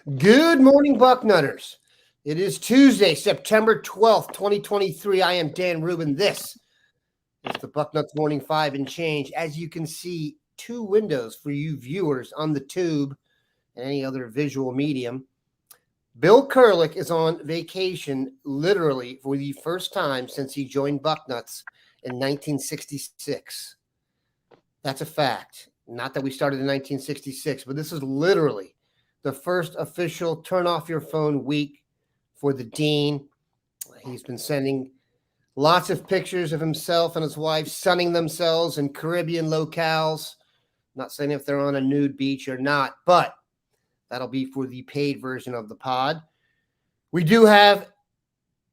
Good morning, Bucknutters. It is Tuesday, September 12th, 2023. I am Dan Rubin. This is the Bucknuts Morning 5 and Change. As you can see, two windows for you viewers on the tube and any other visual medium. Bill Kurlick is on vacation literally for the first time since he joined Bucknuts in 1966. That's a fact. Not that we started in 1966, but this is literally the first official turn off your phone week for the dean. He's been sending lots of pictures of himself and his wife sunning themselves in Caribbean locales. Not saying if they're on a nude beach or not, but that'll be for the paid version of the pod. We do have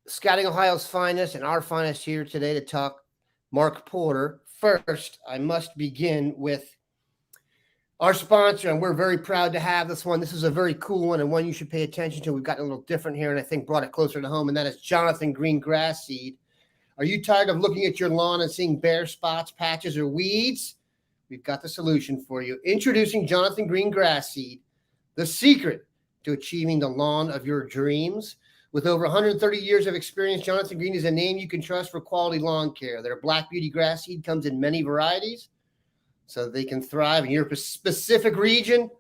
Scouting Ohio's finest and our finest here today to talk Mark Porter. First, I must begin with our sponsor, and we're very proud to have this one. This is a very cool one and one you should pay attention to. We've gotten a little different here and I think brought it closer to home, and that is Jonathan Green Grass Seed. Are you tired of looking at your lawn and seeing bare spots, patches, or weeds? We've got the solution for you. Introducing Jonathan Green Grass Seed, the secret to achieving the lawn of your dreams. With over 130 years of experience, Jonathan Green is a name you can trust for quality lawn care. Their Black Beauty Grass Seed comes in many varieties, so they can thrive in your specific region,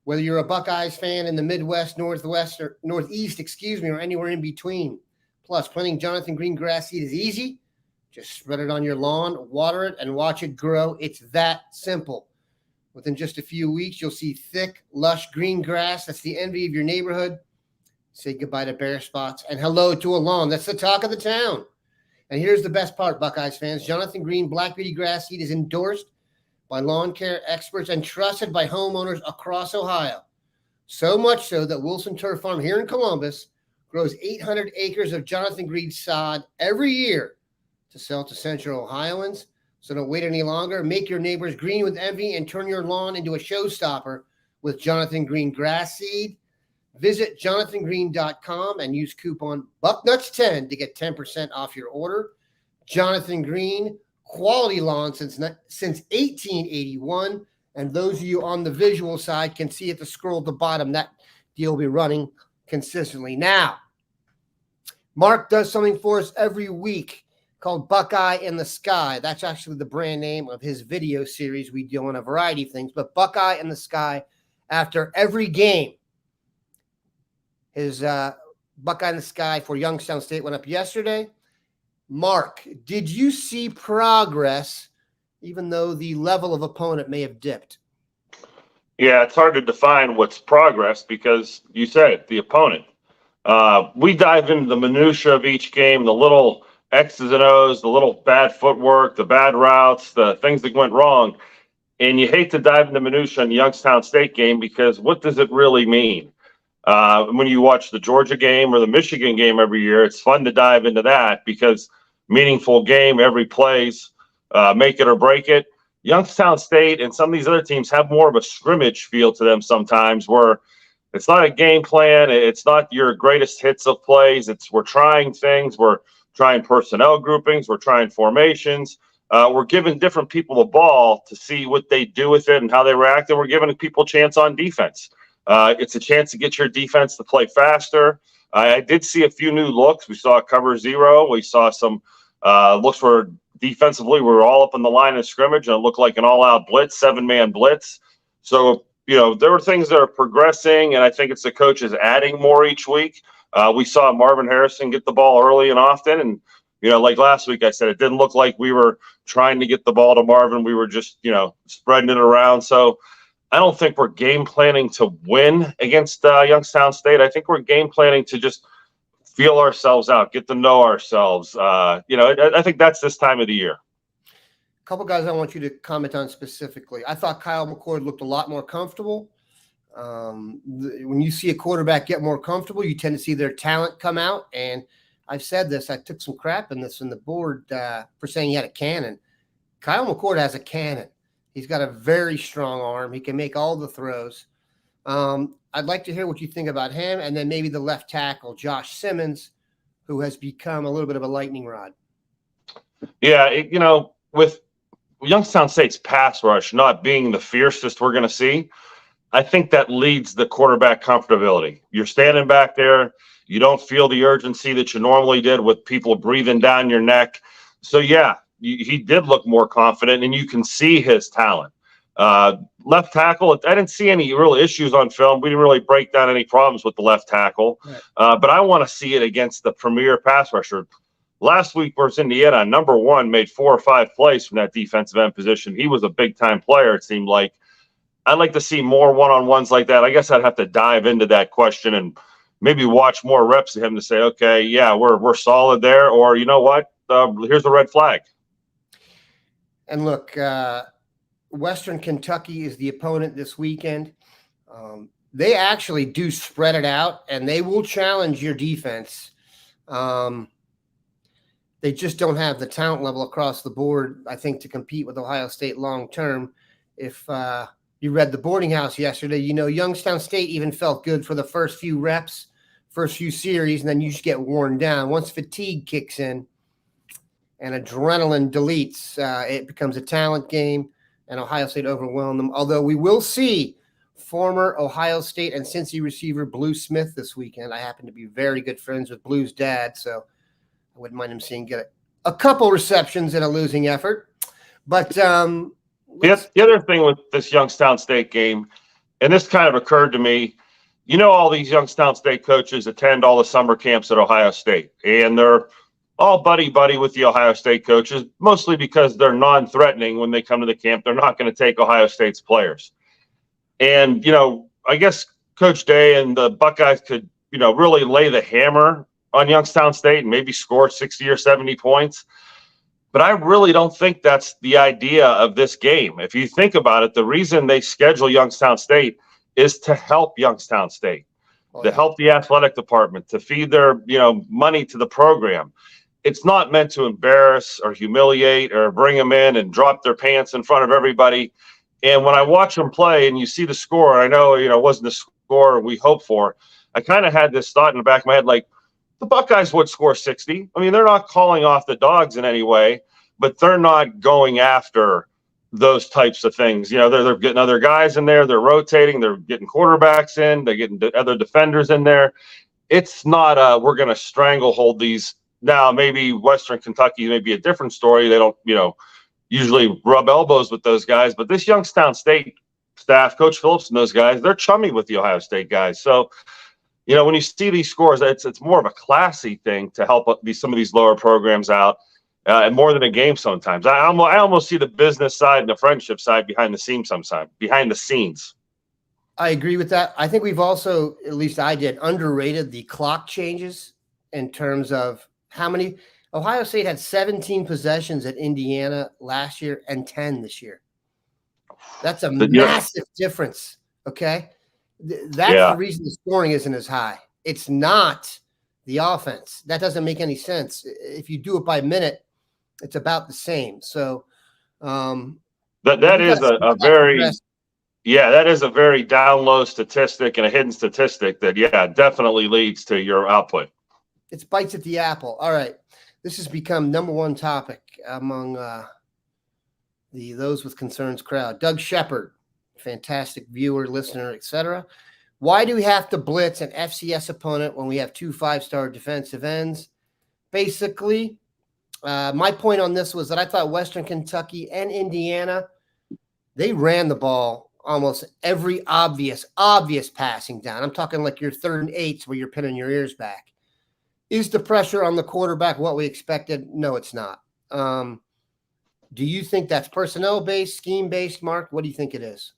whether you're a Buckeyes fan in the Midwest, Northwest, or Northeast, or anywhere in between. Plus, planting Jonathan Green Grass Seed is easy. Just spread it on your lawn, water it, and watch it grow. It's that simple. Within just a few weeks, you'll see thick, lush green grass that's the envy of your neighborhood. Say goodbye to bare spots and hello to a lawn that's the talk of the town. And here's the best part, Buckeyes fans. Jonathan Green Black Beauty Grass Seed is endorsed by lawn care experts and trusted by homeowners across Ohio. So much so that Wilson Turf Farm here in Columbus grows 800 acres of Jonathan Green sod every year to sell to Central Ohioans. So don't wait any longer. Make your neighbors green with envy and turn your lawn into a showstopper with Jonathan Green Grass Seed. Visit jonathangreen.com and use coupon Bucknuts10 to get 10% off your order. Jonathan Green, quality lawn since 1881. And those of you on the visual side can see at the scroll at the bottom, that deal will be running consistently. Now, Mark does something for us every week called Buckeye in the Sky. That's actually the brand name of his video series. We do on a variety of things, but Buckeye in the Sky after every game. His Buckeye in the Sky for Youngstown State went up yesterday. Mark, did you see progress, even though the level of opponent may have dipped? Yeah, it's hard to define what's progress because you said it, the opponent. We dive into the minutia of each game, the little X's and O's, the little bad footwork, the bad routes, the things that went wrong. And you hate to dive into minutia in the Youngstown State game because what does it really mean? When you watch the Georgia game or the Michigan game every year, it's fun to dive into that because meaningful game, every plays, make it or break it. Youngstown State and some of these other teams have more of a scrimmage feel to them sometimes where it's not a game plan. It's not your greatest hits of plays. We're trying things. We're trying personnel groupings. We're trying formations. We're giving different people the ball to see what they do with it and how they react. And we're giving people a chance on defense. It's a chance to get your defense to play faster. I did see a few new looks. We saw a cover zero. We saw some looks where defensively we were all up in the line of scrimmage and it looked like an all-out blitz, 7-man blitz. So, there were things that are progressing, and I think it's the coaches adding more each week. We saw Marvin Harrison get the ball early and often, and like last week I said, it didn't look like we were trying to get the ball to Marvin. We were just, spreading it around. So I don't think we're game planning to win against Youngstown State. I think we're game planning to just feel ourselves out, get to know ourselves. I think that's this time of the year. A couple guys I want you to comment on specifically. I thought Kyle McCord looked a lot more comfortable. When you see a quarterback get more comfortable, you tend to see their talent come out. And I've said this, I took some crap in this in the board for saying he had a cannon. Kyle McCord has a cannon. He's got a very strong arm. He can make all the throws. I'd like to hear what you think about him, and then maybe the left tackle, Josh Simmons, who has become a little bit of a lightning rod. Yeah, with Youngstown State's pass rush not being the fiercest we're going to see, I think that leads the quarterback comfortability. You're standing back there. You don't feel the urgency that you normally did with people breathing down your neck. So, yeah, he did look more confident, and you can see his talent. Left tackle, I didn't see any real issues on film. We didn't really break down any problems with the left tackle. Right. But I want to see it against the premier pass rusher. Last week versus Indiana, number one made 4 or 5 plays from that defensive end position. He was a big-time player, it seemed like. I'd like to see more one-on-ones like that. I guess I'd have to dive into that question and maybe watch more reps of him to say, okay, yeah, we're solid there, or you know what, here's a red flag. And look, Western Kentucky is the opponent this weekend. They actually do spread it out, and they will challenge your defense. They just don't have the talent level across the board, I think, to compete with Ohio State long term. If you read the boarding house yesterday, you know, Youngstown State even felt good for the first few reps, first few series, and then you just get worn down. Once fatigue kicks in and adrenaline deletes, it becomes a talent game, and Ohio State overwhelmed them. Although we will see former Ohio State and Cincy receiver Blue Smith this weekend. I happen to be very good friends with Blue's dad, so I wouldn't mind him seeing get a couple receptions in a losing effort. But the other thing with this Youngstown State game, and this kind of occurred to me, you know, all these Youngstown State coaches attend all the summer camps at Ohio State, and they're all buddy-buddy with the Ohio State coaches, mostly because they're non-threatening when they come to the camp. They're not going to take Ohio State's players. And, you know, I guess Coach Day and the Buckeyes could, you know, really lay the hammer on Youngstown State and maybe score 60 or 70 points. But I really don't think that's the idea of this game. If you think about it, the reason they schedule Youngstown State is to help Youngstown State, to help the athletic department, to feed their, you know, money to the program. It's not meant to embarrass or humiliate or bring them in and drop their pants in front of everybody. And when I watch them play and you see the score, I know, you know, it wasn't the score we hoped for. I kind of had this thought in the back of my head, like, the Buckeyes would score 60. I mean, they're not calling off the dogs in any way, but they're not going after those types of things. You know, they're getting other guys in there. They're rotating. They're getting quarterbacks in. They're getting other defenders in there. It's not we're going to stranglehold these. Now, maybe Western Kentucky may be a different story. They don't, you know, usually rub elbows with those guys. But this Youngstown State staff, Coach Phillips and those guys, they're chummy with the Ohio State guys. So, you know, when you see these scores, it's more of a classy thing to help some of these lower programs out, and more than a game sometimes. I almost see the business side and the friendship side behind the scenes. I agree with that. I think we've also, at least I did, underrated the clock changes in terms of how many. Ohio State had 17 possessions at Indiana last year and 10 this year. That's a massive difference, okay? That's the reason the scoring isn't as high. It's not the offense. That doesn't make any sense. If you do it by minute, it's about the same. So that is a very down low statistic and a hidden statistic that, definitely leads to your output. It's bites at the apple. All right. This has become number one topic among those with concerns crowd. Doug Shepard, fantastic viewer, listener, etc. Why do we have to blitz an FCS opponent when we have 2 5-star defensive ends? Basically, my point on this was that I thought Western Kentucky and Indiana, they ran the ball almost every obvious passing down. I'm talking like your 3rd and 8s where you're pinning your ears back. Is the pressure on the quarterback what we expected? No, it's not. Do you think that's personnel-based, scheme-based, Mark? What do you think it is?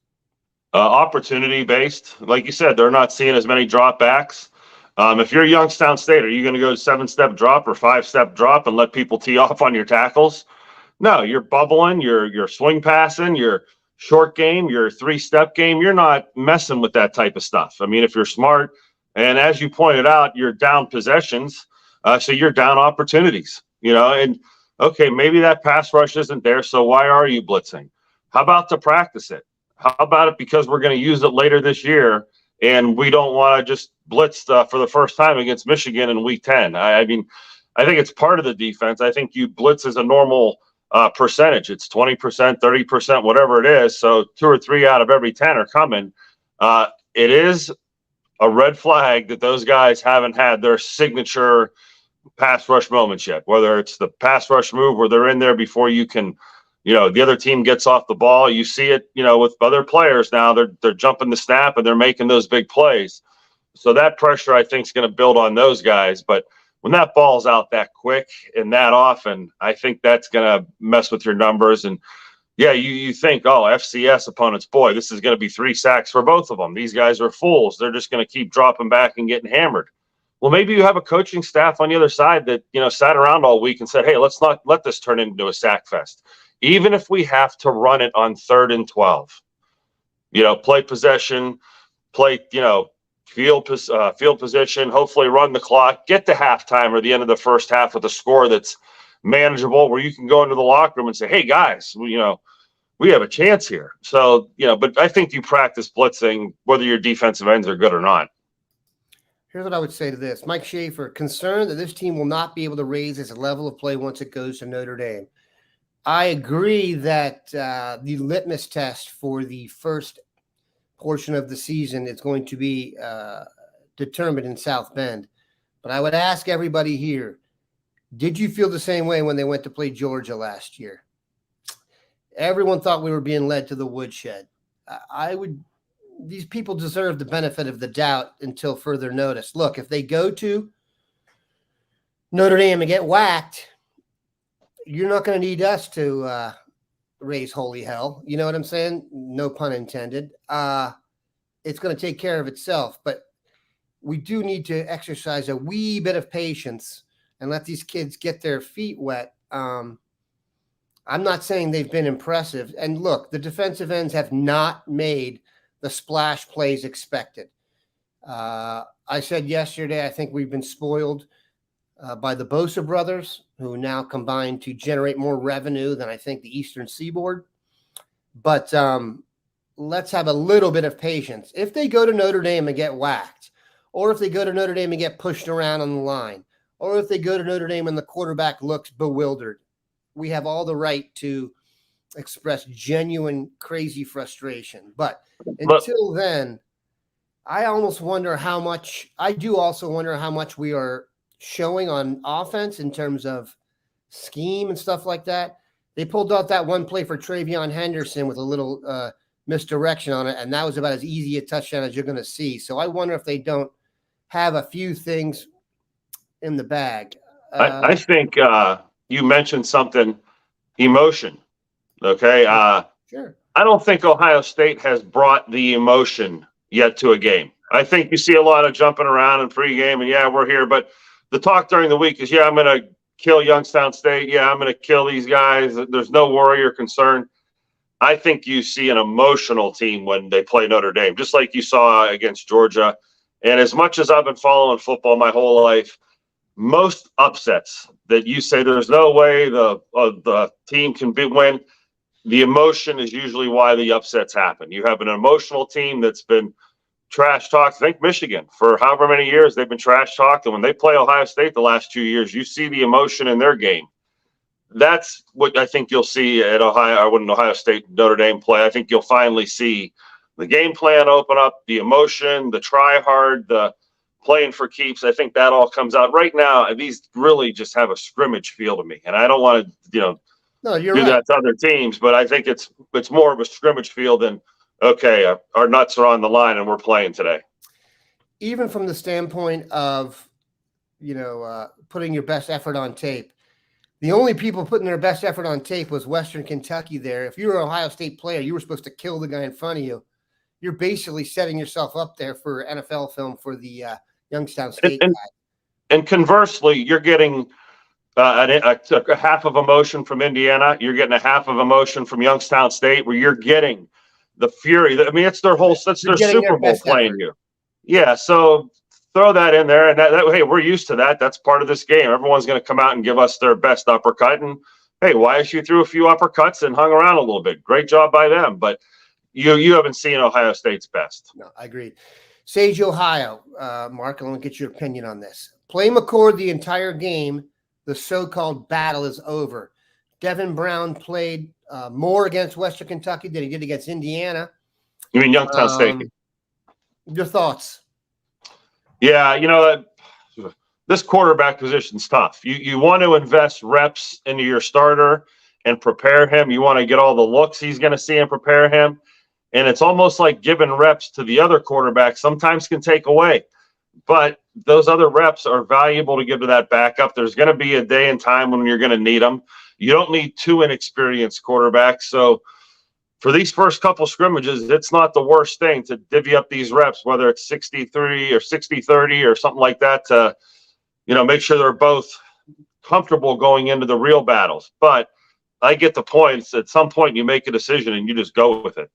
Opportunity-based. Like you said, they're not seeing as many drop backs. If you're Youngstown State, are you going to go 7-step drop or 5-step drop and let people tee off on your tackles? No, you're bubbling, you're swing passing, your short game, your 3-step game. You're not messing with that type of stuff. I mean, if you're smart, and as you pointed out, you're down possessions, so you're down opportunities, you know, and okay, maybe that pass rush isn't there, so why are you blitzing? How about to practice it? How about it because we're going to use it later this year, and we don't want to just blitz for the first time against Michigan in Week 10? I mean, I think it's part of the defense. I think you blitz as a normal percentage. It's 20%, 30%, whatever it is. So 2 or 3 out of every 10 are coming. It is a red flag that those guys haven't had their signature pass rush moments yet, whether it's the pass rush move where they're in there before you can, the other team gets off the ball. You see it, with other players now, they're jumping the snap and they're making those big plays. So that pressure, I think, is going to build on those guys. But when that ball's out that quick and that often, I think that's going to mess with your numbers. And yeah, you think, oh, FCS opponents, boy, this is going to be 3 sacks for both of them. These guys are fools. They're just going to keep dropping back and getting hammered. Well, maybe you have a coaching staff on the other side that, sat around all week and said, hey, let's not let this turn into a sack fest. Even if we have to run it on 3rd and 12, play possession, play, field position, hopefully run the clock, get to halftime or the end of the first half with a score that's manageable where you can go into the locker room and say, hey, guys, we have a chance here. So, but I think you practice blitzing whether your defensive ends are good or not. Here's what I would say to this. Mike Schaefer, concerned that this team will not be able to raise its level of play once it goes to Notre Dame. I agree that the litmus test for the first portion of the season is going to be determined in South Bend. But I would ask everybody here, did you feel the same way when they went to play Georgia last year? Everyone thought we were being led to the woodshed. These people deserve the benefit of the doubt until further notice. Look, if they go to Notre Dame and get whacked, you're not going to need us to raise holy hell. You know what I'm saying? No pun intended. It's going to take care of itself, but we do need to exercise a wee bit of patience and let these kids get their feet wet. I'm not saying they've been impressive. And look, the defensive ends have not made the splash plays expected. I said yesterday, I think we've been spoiled by the Bosa brothers, who now combine to generate more revenue than I think the Eastern Seaboard. But let's have a little bit of patience. If they go to Notre Dame and get whacked, or if they go to Notre Dame and get pushed around on the line, or if they go to Notre Dame and the quarterback looks bewildered, we have all the right to express genuine, crazy frustration. But until then, I also wonder how much we are showing on offense in terms of scheme and stuff like that. They pulled out that one play for Travion Henderson with a little misdirection on it, and that was about as easy a touchdown as you're going to see. So I wonder if they don't have a few things in the bag. I think you mentioned something, emotion. Okay. Sure. I don't think Ohio State has brought the emotion yet to a game. I think you see a lot of jumping around in pregame and, yeah, we're here. But the talk during the week is, yeah, I'm going to kill Youngstown State. Yeah, I'm going to kill these guys. There's no worry or concern. I think you see an emotional team when they play Notre Dame, just like you saw against Georgia. And as much as I've been following football my whole life, most upsets that you say there's no way the team can win, the emotion is usually why the upsets happen. You have an emotional team that's been trash talked. Think Michigan, for however many years they've been trash talked. And when they play Ohio State the last 2 years, you see the emotion in their game. That's what I think you'll see at Ohio State, Notre Dame play. I think you'll finally see the game plan open up, the emotion, the try hard, the playing for keeps. I think that all comes out right now. These really just have a scrimmage feel to me. And I don't want to, do that to other teams, but I think it's more of a scrimmage feel than, okay, our nuts are on the line and we're playing today. Even from the standpoint of, putting your best effort on tape, the only people putting their best effort on tape was Western Kentucky there. If you were an Ohio State player, you were supposed to kill the guy in front of you. You're basically setting yourself up there for NFL film for the Youngstown State guy. And conversely, you're getting a half of emotion from Indiana. You're getting a half of emotion from Youngstown State, where you're getting the fury. I mean, it's their Super Bowl playing you. Yeah, so throw that in there, and that hey, we're used to that. That's part of this game. Everyone's going to come out and give us their best uppercut. And hey, YSU threw a few uppercuts and hung around a little bit. Great job by them, but you haven't seen Ohio State's best. No, I agree. Sage, Ohio, Mark, I want to get your opinion on this. Play McCord the entire game. The so-called battle is over. Devin Brown played more against Western Kentucky than he did against Indiana. You mean Youngstown State? Your thoughts? Yeah, this quarterback position's tough. You want to invest reps into your starter and prepare him. You want to get all the looks he's going to see and prepare him. And it's almost like giving reps to the other quarterback sometimes can take away. But those other reps are valuable to give to that backup. There's going to be a day and time when you're going to need them. You don't need two inexperienced quarterbacks. So for these first couple scrimmages, it's not the worst thing to divvy up these reps, whether it's 63 or 60-30 or something like that, to make sure they're both comfortable going into the real battles. But I get the points. At some point, you make a decision and you just go with it.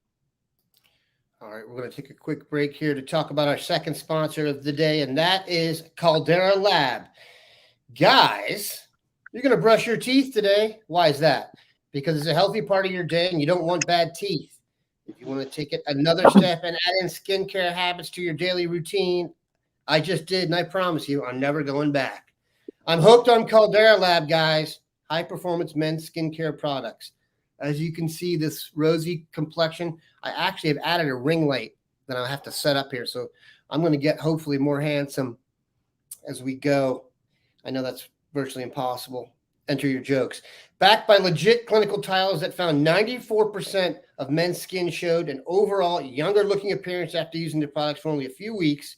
All right, we're going to take a quick break here to talk about our second sponsor of the day, and that is Caldera Lab. Guys, you're going to brush your teeth today. Why is that? Because it's a healthy part of your day and you don't want bad teeth. If you want to take it another step and add in skincare habits to your daily routine, I just did, and I promise you, I'm never going back. I'm hooked on Caldera Lab, guys. High-performance men's skincare products. As you can see, this rosy complexion, I actually have added a ring light that I'll have to set up here. So I'm going to get hopefully more handsome as we go. I know that's virtually impossible. Enter your jokes. Backed by legit clinical trials that found 94% of men's skin showed an overall younger-looking appearance after using the products for only a few weeks,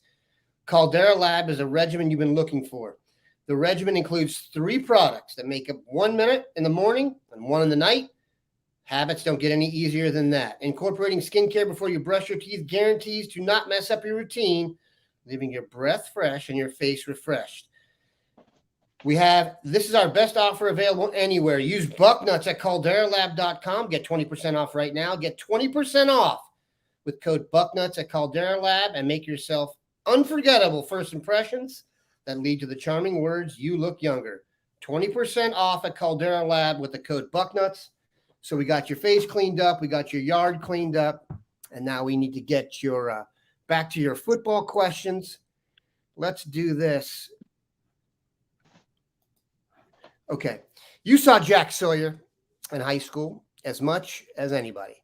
Caldera Lab is a regimen you've been looking for. The regimen includes 3 products that make up 1 minute in the morning and 1 in the night. Habits don't get any easier than that. Incorporating skincare before you brush your teeth guarantees to not mess up your routine, leaving your breath fresh and your face refreshed. This is our best offer available anywhere. Use Bucknuts at calderalab.com. Get 20% off right now. Get 20% off with code Bucknuts at Caldera Lab and make yourself unforgettable first impressions that lead to the charming words, "You look younger." 20% off at Caldera Lab with the code Bucknuts. So we got your face cleaned up. We got your yard cleaned up. And now we need to get your back to your football questions. Let's do this. Okay. You saw Jack Sawyer in high school as much as anybody.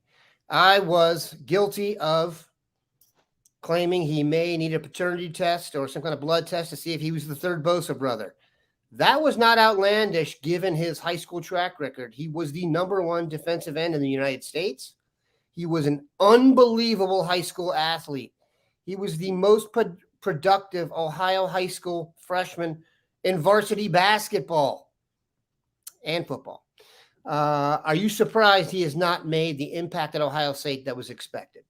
I was guilty of claiming he may need a paternity test or some kind of blood test to see if he was the third Bosa brother. That was not outlandish given his high school track record. He was the #1 defensive end in the United States. He was an unbelievable high school athlete. He was the most productive Ohio high school freshman in varsity basketball and football. Are you surprised he has not made the impact at Ohio State that was expected?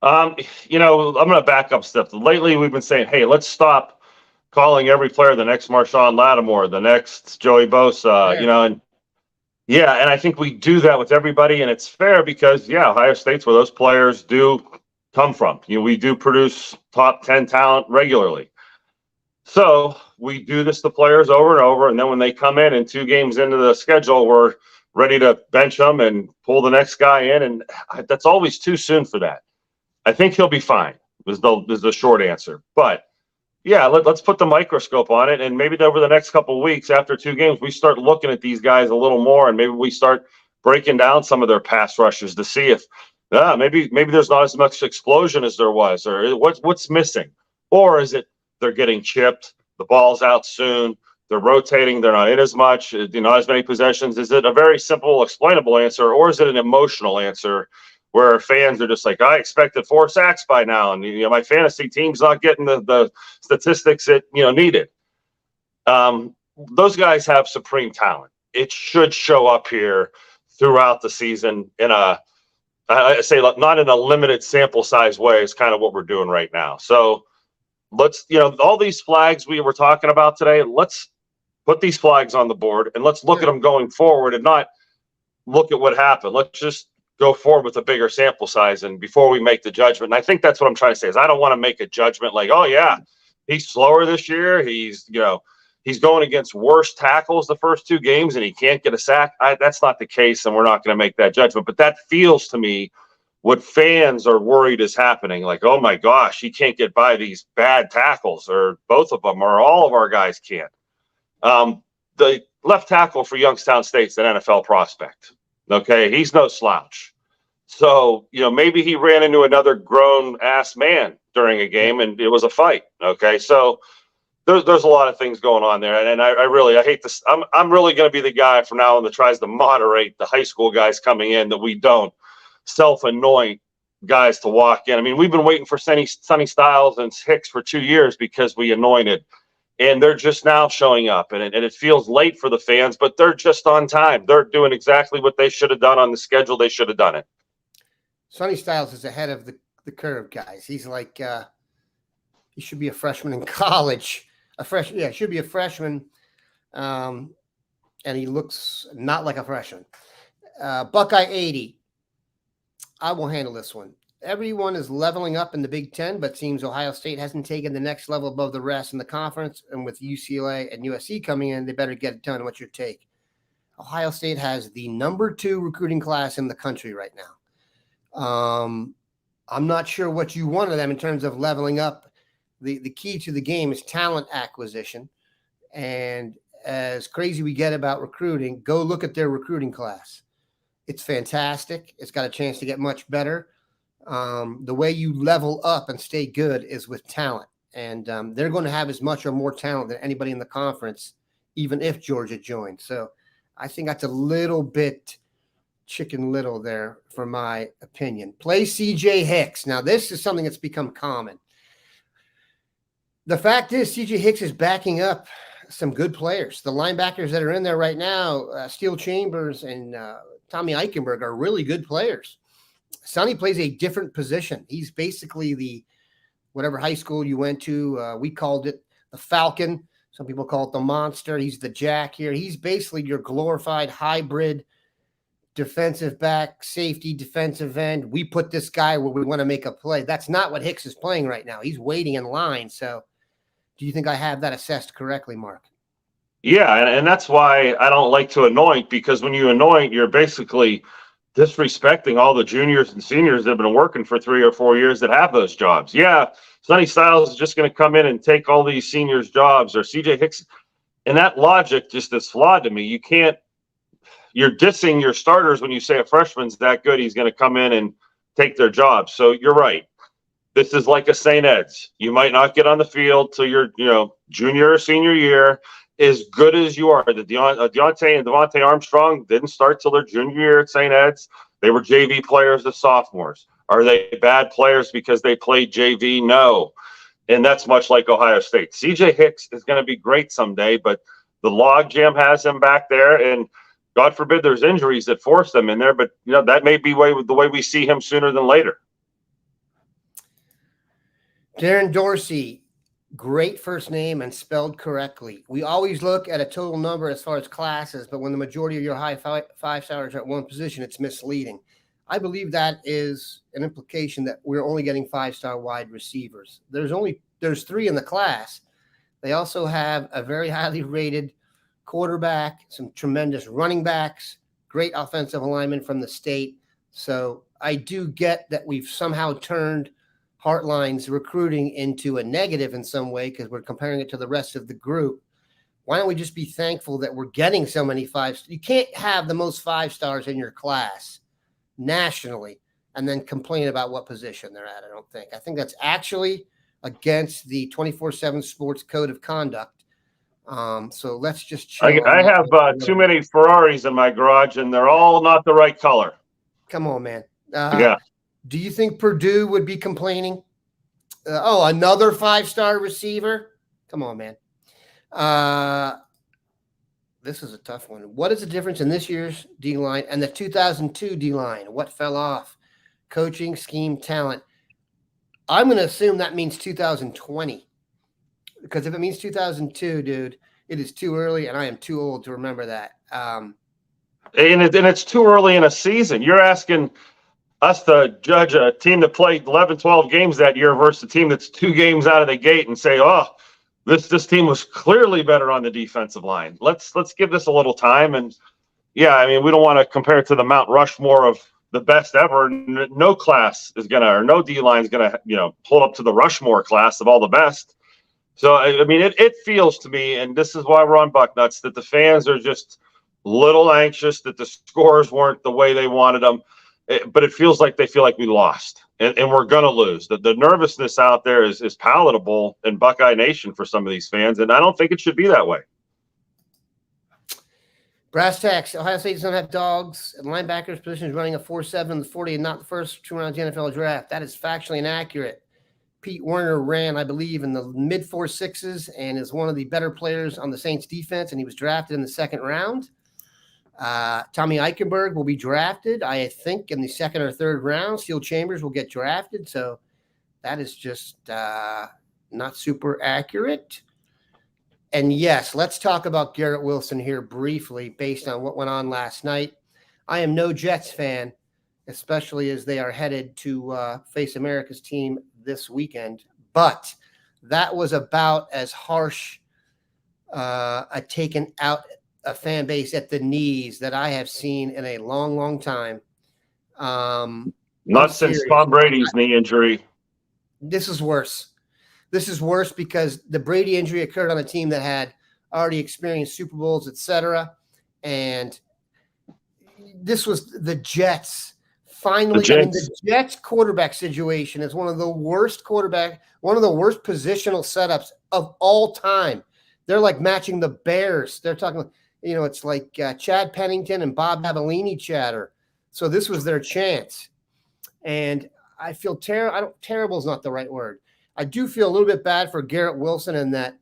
I'm going to back up step. Lately, we've been saying, hey, let's stop calling every player the next Marshawn Lattimore, the next Joey Bosa, and I think we do that with everybody, and it's fair because, Ohio State's where those players do come from. We do produce top 10 talent regularly. So we do this to players over and over, and then when they come in and 2 games into the schedule, we're ready to bench them and pull the next guy in, and that's always too soon for that. I think he'll be fine, is the short answer. But, let's put the microscope on it, and maybe over the next couple of weeks after 2 games, we start looking at these guys a little more, and maybe we start breaking down some of their pass rushes to see if maybe there's not as much explosion as there was, or what's missing. Or is it they're getting chipped, the ball's out soon, they're rotating, they're not in as much, not as many possessions? Is it a very simple, explainable answer, or is it an emotional answer where fans are just like, I expected 4 sacks by now, and my fantasy team's not getting the statistics it needed? Those guys have supreme talent. It should show up here throughout the season in I say not in a limited sample size way is kind of what we're doing right now. So let's, all these flags we were talking about today, let's put these flags on the board and let's look at them going forward and not look at what happened. Let's just go forward with a bigger sample size and before we make the judgment. And I think that's what I'm trying to say is I don't want to make a judgment like, oh yeah, he's slower this year. He's going against worse tackles the first 2 games and he can't get a sack. That's not the case. And we're not going to make that judgment, but that feels to me what fans are worried is happening. Like, oh my gosh, he can't get by these bad tackles, or both of them, or all of our guys can't. The left tackle for Youngstown State's an NFL prospect. Okay, he's no slouch. So, maybe he ran into another grown ass man during a game and it was a fight. Okay. So there's a lot of things going on there. And I hate this. I'm really going to be the guy from now on that tries to moderate the high school guys coming in, that we don't self-anoint guys to walk in. I mean, we've been waiting for Sonny Styles and Hicks for 2 years because we anointed, and they're just now showing up, and it feels late for the fans, but they're just on time. They're doing exactly what they should have done on the schedule. They should have done it. Sonny Styles is ahead of the curve, guys. He's like, he should be a freshman in college. Should be a freshman. And he looks not like a freshman. Buckeye 80. I will handle this one. Everyone is leveling up in the Big Ten, but seems Ohio State hasn't taken the next level above the rest in the conference. And with UCLA and USC coming in, they better get it done. What's your take? Ohio State has the number 2 recruiting class in the country right now. I'm not sure what you want of them in terms of leveling up. The key to the game is talent acquisition. And as crazy we get about recruiting, go look at their recruiting class. It's fantastic. It's got a chance to get much better. The way you level up and stay good is with talent. And they're going to have as much or more talent than anybody in the conference, even if Georgia joined. So I think that's a little bit Chicken Little there, for my opinion. Play CJ Hicks. Now, this is something that's become common. The fact is, CJ Hicks is backing up some good players. The linebackers that are in there right now, Steele Chambers and Tommy Eichenberg, are really good players. Sonny plays a different position. He's basically the whatever high school you went to. We called it the Falcon. Some people call it the Monster. He's the Jack here. He's basically your glorified hybrid defensive back, safety, defensive end. We put this guy where we want to make a play. That's not what Hicks is playing right now. He's waiting in line. So do you think I have that assessed correctly, Mark? Yeah, and that's why I don't like to anoint, because when you anoint, you're basically disrespecting all the juniors and seniors that have been working for 3 or 4 years that have those jobs. Yeah, Sonny Styles is just going to come in and take all these seniors' jobs, or CJ Hicks. And that logic just is flawed to me. You're dissing your starters when you say a freshman's that good, he's going to come in and take their jobs. So you're right. This is like a St. Ed's. You might not get on the field till your junior or senior year. As good as you are, the Deontay and Devontae Armstrong didn't start till their junior year at St. Ed's. They were JV players as sophomores. Are they bad players because they played JV? No. And that's much like Ohio State. CJ Hicks is going to be great someday, but the logjam has him back there, and God forbid there's injuries that force them in there, but that may be the way we see him sooner than later. Darren Dorsey. Great first name and spelled correctly. We always look at a total number as far as classes, but when the majority of your high five stars are at one position, it's misleading. I believe that is an implication that we're only getting 5-star wide receivers. There's 3 in the class. They also have a very highly rated quarterback, some tremendous running backs, great offensive alignment from the state. So I do get that we've somehow turned Heartline's recruiting into a negative in some way because we're comparing it to the rest of the group. Why don't we just be thankful that we're getting so many 5s? You can't have the most 5 stars in your class nationally and then complain about what position they're at. I think that's actually against the 24/7 Sports Code of Conduct. So let's just chill. I have too many Ferraris in my garage, and they're all not the right color. Come on, man. Yeah. Do you think Purdue would be complaining? Another 5-star receiver? Come on, man. This is a tough one. What is the difference in this year's D-line and the 2002 D-line? What fell off? Coaching, scheme, talent. I'm going to assume that means 2020. Because if it means 2002, dude, it is too early, and I am too old to remember that. And it's too early in a season. You're asking us to judge a team that played 11, 12 games that year versus a team that's 2 games out of the gate and say, this team was clearly better on the defensive line. Let's give this a little time. And yeah, I mean, we don't want to compare it to the Mount Rushmore of the best ever. No class is no D-line is gonna hold up to the Rushmore class of all the best. So I mean, it feels to me, and this is why we're on Bucknuts, that the fans are just a little anxious that the scores weren't the way they wanted them. but it feels like they feel like we lost and we're going to lose. The nervousness out there is palatable in Buckeye Nation for some of these fans, and I don't think it should be that way. Brass tacks, Ohio State does not have dogs and linebackers positions running a 4.7 in the 40 and not the first 2 rounds of the NFL draft. That is factually inaccurate. Pete Werner ran, I believe, in the mid 4.6s and is one of the better players on the Saints defense, and he was drafted in the 2nd round. Tommy Eichenberg will be drafted, I think, in the 2nd or 3rd round. Steel Chambers will get drafted, so that is just not super accurate. And yes, let's talk about Garrett Wilson here briefly based on what went on last night. I am no Jets fan, especially as they are headed to face America's team this weekend. But that was about as harsh a taken out a fan base at the knees that I have seen in a long, long time. Not since Tom Brady's knee injury. This is worse. This is worse because the Brady injury occurred on a team that had already experienced Super Bowls, et and this was the Jets. Finally, the Jets quarterback situation is one of the worst positional setups of all time. They're like matching the Bears. They're talking, it's like Chad Pennington and Bob Avellini chatter. So this was their chance. And I feel terrible is not the right word. I do feel a little bit bad for Garrett Wilson in that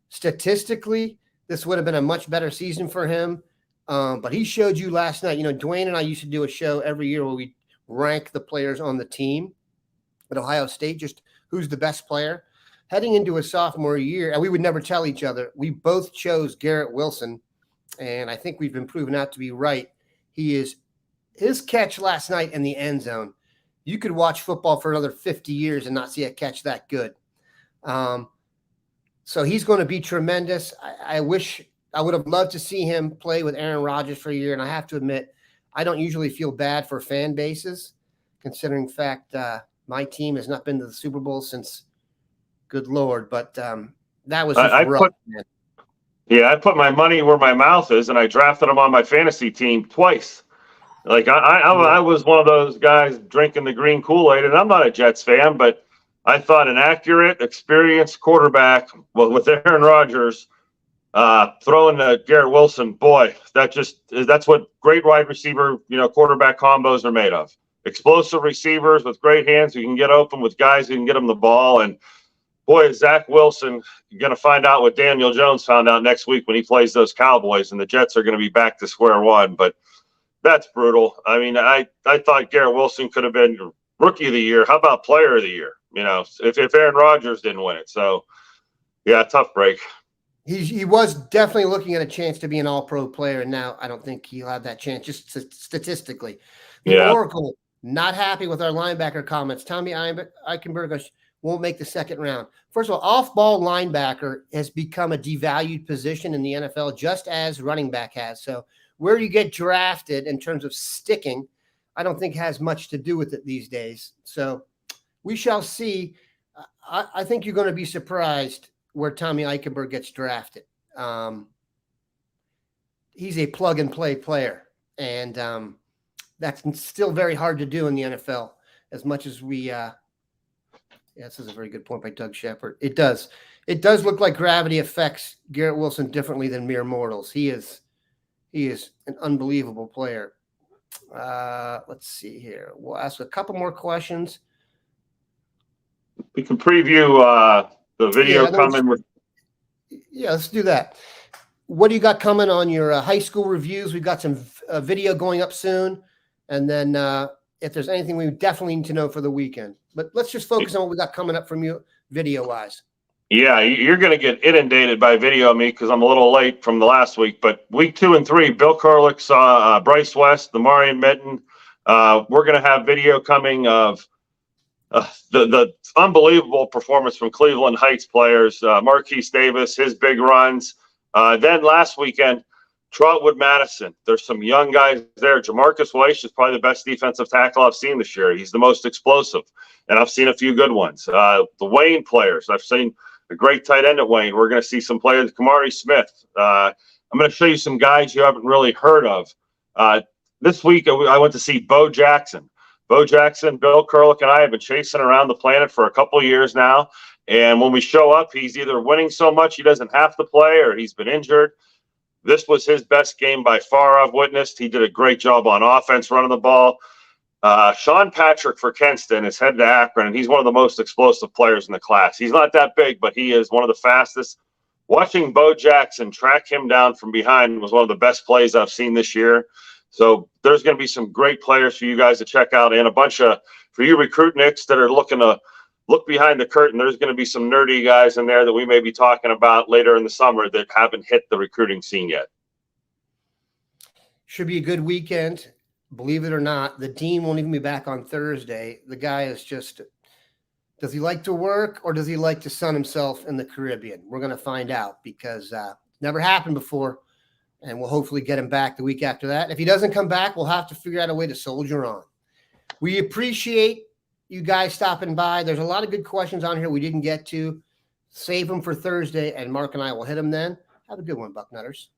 statistically, this would have been a much better season for him. But he showed you last night, Dwayne and I used to do a show every year where we rank the players on the team at Ohio State, just who's the best player. Heading into his sophomore year, and we would never tell each other, we both chose Garrett Wilson, and I think we've been proven out to be right. His catch last night in the end zone, you could watch football for another 50 years and not see a catch that good. So he's going to be tremendous. I wish I would have loved to see him play with Aaron Rodgers for a year, and I have to admit, I don't usually feel bad for fan bases, considering the fact my team has not been to the Super Bowl since – good Lord, but that was just rough, man. Yeah, I put my money where my mouth is, and I drafted him on my fantasy team twice. Like I was one of those guys drinking the green Kool-Aid, and I'm not a Jets fan, but I thought an accurate, experienced quarterback with Aaron Rodgers throwing to Garrett Wilson, boy, that's what great wide receiver, quarterback combos are made of. Explosive receivers with great hands who can get open with guys who can get them the ball. And boy, is Zach Wilson going to find out what Daniel Jones found out next week when he plays those Cowboys, and the Jets are going to be back to square one. But that's brutal. I mean, I thought Garrett Wilson could have been Rookie of the Year. How about Player of the Year? If Aaron Rodgers didn't win it. So, yeah, tough break. He was definitely looking at a chance to be an all-pro player, and now I don't think he'll have that chance, just statistically. The Oracle, not happy with our linebacker comments. Tommy Eichenberg won't make the 2nd round. First of all, off-ball linebacker has become a devalued position in the NFL, just as running back has. So where you get drafted in terms of sticking, I don't think has much to do with it these days. So we shall see. I think you're going to be surprised where Tommy Eichenberg gets drafted. He's a plug-and-play player, and that's still very hard to do in the NFL, as much as we this is a very good point by Doug Shepard. It does look like gravity affects Garrett Wilson differently than mere mortals. He is an unbelievable player. Let's see here. We'll ask a couple more questions. We can preview the video coming. Let's do that. What do you got coming on your high school reviews? We've got some video going up soon. And then if there's anything we definitely need to know for the weekend. But let's just focus on what we got coming up from you video-wise. Yeah, you're going to get inundated by video of me because I'm a little late from the last week. But week 2 and 3, Bill Kurlick saw Bryce West, the Marion Mitten. We're going to have video coming of the unbelievable performance from Cleveland Heights players, Marquise Davis, his big runs. Then last weekend, Trotwood Madison. There's some young guys there. Jamarcus Weiss is probably the best defensive tackle I've seen this year. He's the most explosive, and I've seen a few good ones. The Wayne players, I've seen a great tight end at Wayne. We're going to see some players, Kamari Smith. I'm going to show you some guys you haven't really heard of. This week, I went to see Bo Jackson. Bo Jackson, Bill Kurlick, and I have been chasing around the planet for a couple of years now. And when we show up, he's either winning so much he doesn't have to play or he's been injured. This was his best game by far I've witnessed. He did a great job on offense running the ball. Sean Patrick for Kenston is headed to Akron, and he's one of the most explosive players in the class. He's not that big, but he is one of the fastest. Watching Bo Jackson track him down from behind was one of the best plays I've seen this year. So there's going to be some great players for you guys to check out, and a bunch of, for you recruit nicks that are looking to look behind the curtain, there's going to be some nerdy guys in there that we may be talking about later in the summer that haven't hit the recruiting scene yet. Should be a good weekend. Believe it or not, the dean won't even be back on Thursday. The guy is just, does he like to work or does he like to sun himself in the Caribbean? We're going to find out because never happened before, and we'll hopefully get him back the week after that. If he doesn't come back, we'll have to figure out a way to soldier on. We appreciate you guys stopping by. There's a lot of good questions on here we didn't get to. Save them for Thursday, and Mark and I will hit them then. Have a good one, Bucknutters.